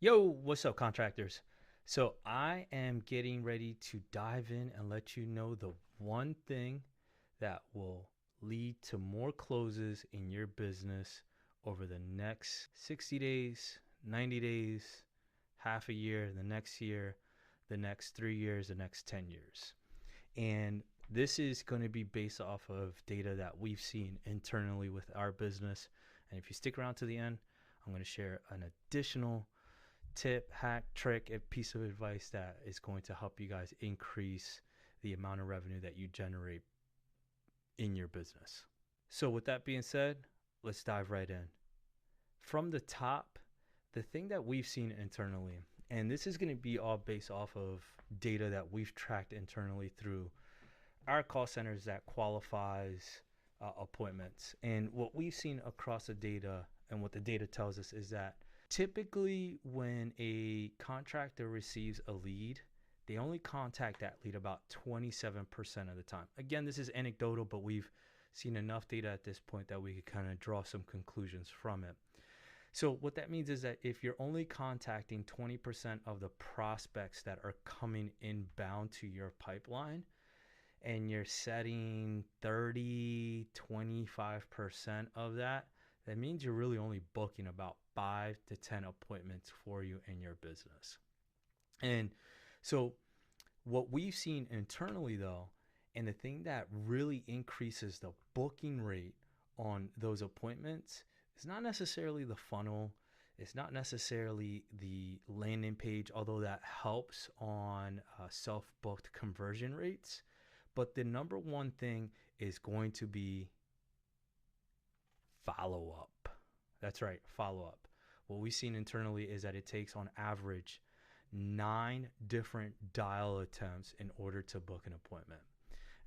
Yo, what's up, contractors? So, I am getting ready to dive in and let you know the one thing that will lead to more closes in your business over the next 60 days, 90 days, half a year, the next 3 years, the next 10 years. And this is going to be based off of data that we've seen internally with our business. And if you stick around to the end, I'm going to share an additional tip, hack, trick, a piece of advice that is going to help you guys increase the amount of revenue that you generate in your business. So, with that being said, let's dive right in. From the top, the thing that we've seen internally, and this is going to be all based off of data that we've tracked internally through our call centers that qualifies appointments. And what we've seen across the data and what the data tells us is that typically when a contractor receives a lead, they only contact that lead about 27% of the time. Again, this is anecdotal, but we've seen enough data at this point that we could kind of draw some conclusions from it. So what that means is that if you're only contacting 20% of the prospects that are coming inbound to your pipeline, and you're setting 25% of that, that means you're really only booking about 5 to 10 appointments for you in your business. And so, what we've seen internally, though, and the thing that really increases the booking rate on those appointments is not necessarily the funnel, it's not necessarily the landing page, although that helps on self booked conversion rates. But the number one thing is going to be follow up. That's right, follow up. What we've seen internally is that it takes on average 9 different dial attempts in order to book an appointment.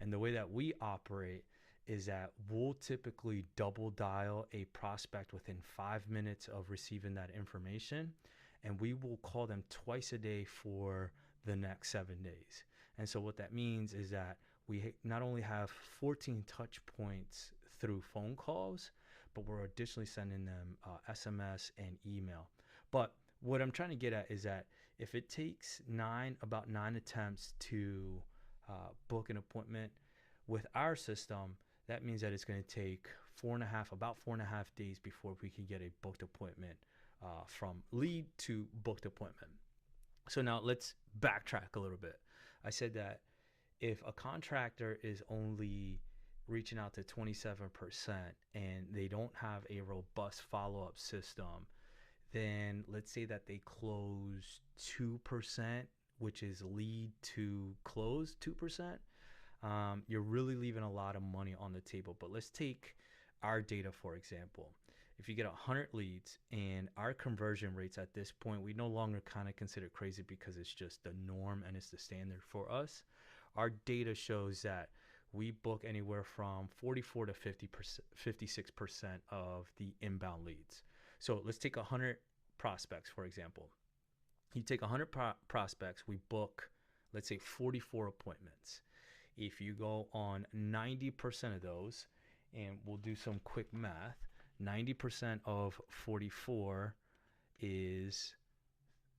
And the way that we operate is that we'll typically double dial a prospect within 5 minutes of receiving that information, and we will call them twice a day for the next 7 days. And so what that means is that we not only have 14 touch points through phone calls, but we're additionally sending them SMS and email. But what I'm trying to get at is that if it takes about 9 attempts to book an appointment with our system, that means that it's going to take about 4.5 days before we can get a booked appointment from lead to booked appointment. So now let's backtrack a little bit. I said that if a contractor is only reaching out to 27% and they don't have a robust follow-up system, then let's say that they close 2%, which is lead to close 2%. You're really leaving a lot of money on the table. But let's take our data, for example. If you get 100 leads and our conversion rates at this point, we no longer kind of consider crazy because it's just the norm and it's the standard for us. Our data shows that we book anywhere from 44 to 56% of the inbound leads. So let's take 100 prospects, for example. You take 100 prospects, we book, let's say, 44 appointments. If you go on 90% of those, and we'll do some quick math, 90% of 44 is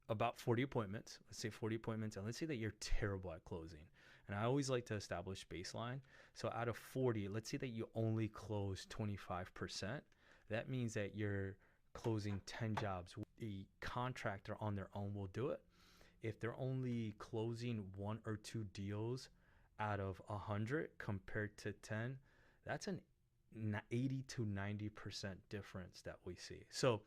about 40 appointments. Let's say 40 appointments, and let's say that you're terrible at closing. And I always like to establish baseline. So out of 40, let's say that you only close 25%. That means that you're closing 10 jobs. The contractor on their own will do it. If they're only closing 1 or 2 deals out of 100 compared to 10, that's an 80 to 90% difference that we see. So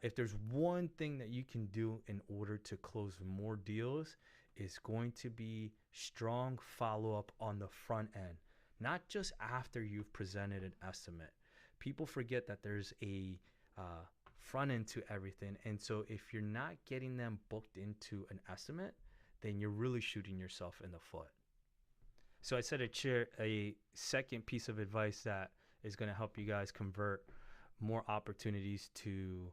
if there's one thing that you can do in order to close more deals, is going to be strong follow-up on the front end, not just after you've presented an estimate. People forget that there's a front end to everything. And so if you're not getting them booked into an estimate, then you're really shooting yourself in the foot. So I said I'd share a second piece of advice that is going to help you guys convert more opportunities to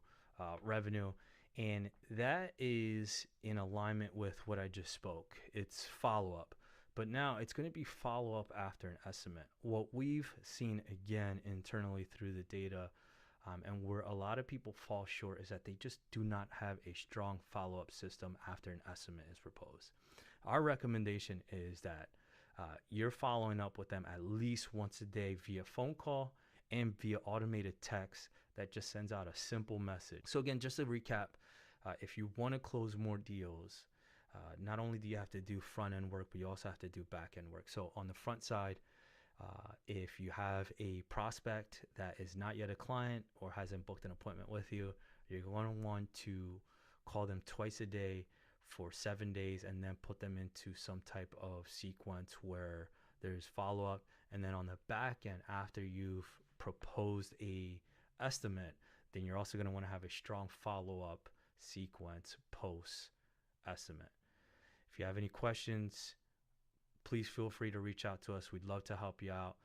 revenue. And that is in alignment with what I just spoke. It's follow-up. But now it's going to be follow-up after an estimate. What we've seen again internally through the data And where a lot of people fall short is that they just do not have a strong follow-up system after an estimate is proposed. Our recommendation is that you're following up with them at least once a day via phone call and via automated text that just sends out a simple message. So again, just to recap, if you want to close more deals, not only do you have to do front end work, but you also have to do back end work. So on the front side, if you have a prospect that is not yet a client or hasn't booked an appointment with you, you're going to want to call them twice a day for 7 days and then put them into some type of sequence where there's follow-up. And then on the back end, after you've proposed a estimate, then you're also going to want to have a strong follow-up sequence post estimate. If you have any questions, please feel free to reach out to us. We'd love to help you out.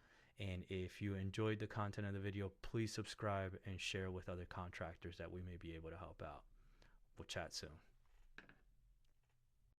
And if you enjoyed the content of the video, please subscribe and share with other contractors that we may be able to help out. We'll chat soon.